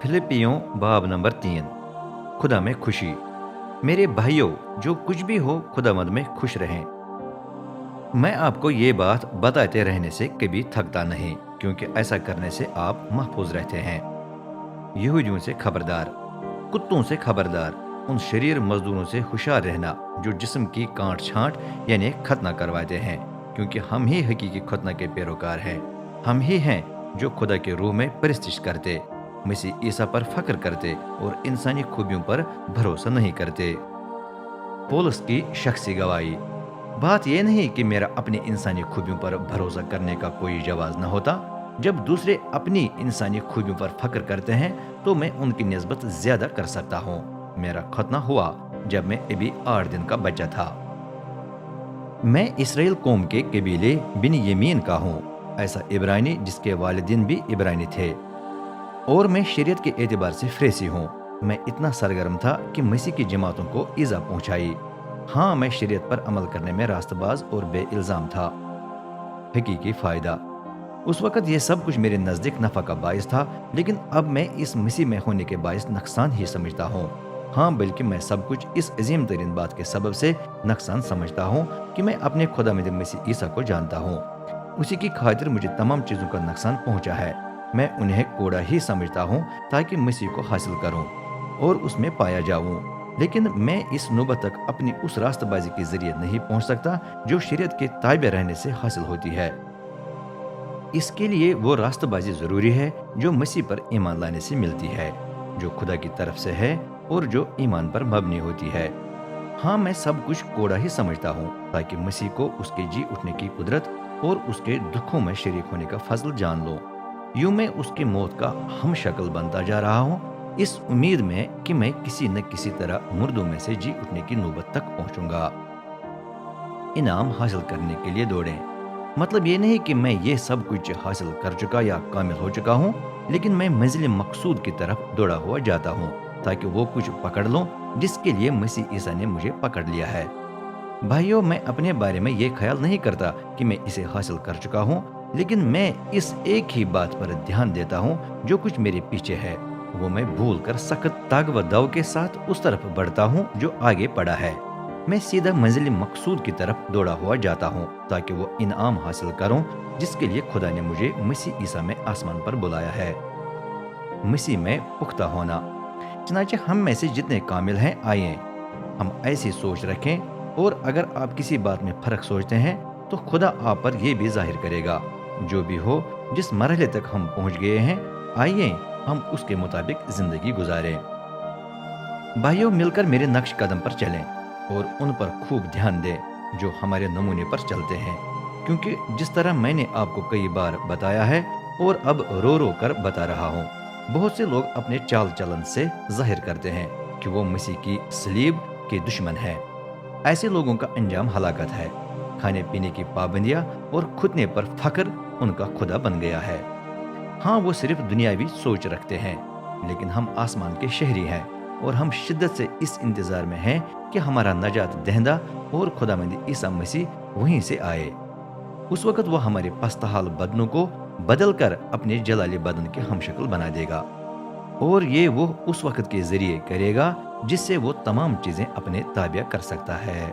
फिलिपियों बाब नंबर 3। खुदा में खुशी। मेरे भाइयों, जो कुछ भी हो खुदावंद में खुश रहें। मैं आपको ये बात बताते रहने से कभी थकता नहीं, क्योंकि ऐसा करने से आप महफूज रहते हैं। यहूदियों से खबरदार, कुत्तों से खबरदार, उन शरीर मजदूरों से होशियार रहना जो जिस्म की काट छांट यानी खतना करवाते हैं, क्योंकि हम ही हकीकी खतना के पैरोकार हैं। हम ही हैं जो खुदा के रूह में परिस्तिश करते, मसीह ईसा पर फक्र करते और इंसानी खूबियों पर भरोसा नहीं करते। पौलुस की शख्सी गवाही। बात यह नहीं कि मेरा अपनी इंसानी खूबियों पर भरोसा करने का कोई जवाज न होता। जब दूसरे अपनी इंसानी खूबियों पर फक्र करते हैं तो मैं उनकी निस्बत ज्यादा कर सकता हूँ। मेरा खतना हुआ जब मैं अभी 8 दिन का बच्चा था। मैं इसराइल कौम के कबीले बिन यमीन का हूँ, ऐसा इब्रानी जिसके वालिदीन भी इब्रानी थे, और मैं शरीयत के एतबार से फ्रेसी हूँ। मैं इतना सरगर्म था कि मसीह की जमातों को ईजा पहुंचाई। हाँ, मैं शरीयत पर अमल करने में रास्तबाज और बे इल्जाम था। हकीकी फायदा। उस वक्त यह सब कुछ मेरे नजदीक नफा का बायस था, लेकिन अब मैं इस मसीह में होने के बायस नुकसान ही समझता हूँ। हाँ, बल्कि मैं सब कुछ इस अजीम तरीन बात के सबब से नुकसान समझता हूँ कि मैं अपने खुदा में मसीह ईसा को जानता हूँ। उसी की खातिर मुझे तमाम चीज़ों का नुकसान पहुँचा है। मैं उन्हें कोड़ा ही समझता हूँ ताकि मसीह को हासिल करूँ और उसमें पाया जाऊँ। लेकिन मैं इस नौबत तक अपनी उस रास्तबाजी के जरिए नहीं पहुँच सकता जो शरीयत के ताबे रहने से हासिल होती है। इसके लिए वो रास्तबाजी जरूरी है जो मसीह पर ईमान लाने से मिलती है, जो खुदा की तरफ से है और जो ईमान पर मबनी होती है। हाँ, मैं सब कुछ कोड़ा ही समझता हूँ ताकि मसीह को उसके जी उठने की कुदरत और उसके दुखों में शरीक होने का फजल जान लो। यूं मैं उसकी मौत का हम शक्ल बनता जा रहा हूँ, इस उम्मीद में कि मैं किसी न किसी तरह मुर्दों में से जी उठने की नौबत तक पहुंचूंगा। इनाम हासिल करने के लिए दौड़ें। मतलब ये नहीं कि मैं ये सब कुछ हासिल कर चुका या कामिल हो चुका हूँ, लेकिन मैं मंजिल मकसूद की तरफ दौड़ा हुआ जाता हूँ ताकि वो कुछ पकड़ लूं जिसके लिए मसीह ईसा ने मुझे पकड़ लिया है। भाइयों, मैं अपने बारे में ये ख्याल नहीं करता कि मैं इसे हासिल कर चुका हूँ, लेकिन मैं इस एक ही बात पर ध्यान देता हूँ जो कुछ मेरे पीछे है, वो मैं भूल कर सख्त ताक व दाव के साथ उस तरफ बढ़ता हूँ जो आगे पड़ा है। मैं सीधा मंजिल मकसूद की तरफ दौड़ा हुआ जाता हूँ ताकि वो इनाम हासिल करूँ जिसके लिए खुदा ने मुझे मसीह ईसा में आसमान पर बुलाया है। मसीह में पुख्ता होना। चनाचे हम में से जितने कामिल हैं आइए हम ऐसी सोच रखें, और अगर आप किसी बात में फर्क सोचते हैं तो खुदा आप पर यह भी जाहिर करेगा। जो भी हो, जिस मरहले तक हम पहुंच गए हैं, आइए हम उसके मुताबिक जिंदगी गुजारें। भाइयों, मिलकर मेरे नक्श कदम पर चलें और उन पर खूब ध्यान दें जो हमारे नमूने पर चलते हैं, क्योंकि जिस तरह मैंने आपको कई बार बताया है और अब रो रो कर बता रहा हूँ, बहुत से लोग अपने चाल चलन से जाहिर करते हैं कि वो मसीह की सलीब के दुश्मन है। ऐसे लोगों का अंजाम हलाकत है। खाने पीने की पाबंदियां और खुदने पर फख्र उनका खुदा बन गया है। हाँ, वो सिर्फ दुनियावी सोच रखते हैं, लेकिन हम आसमान के शहरी हैं और हम शिद्दत से इस इंतजार में हैं कि हमारा नजात दहिंदा और खुदावंद ईसा मसीह वहीं से आए। उस वक्त वो हमारे पस्तहाल बदनों को बदल कर अपने जलाली बदन के हमशक्ल बना देगा, और ये वो उस वक्त के जरिए करेगा जिससे वो तमाम चीजें अपने ताबिया कर सकता है।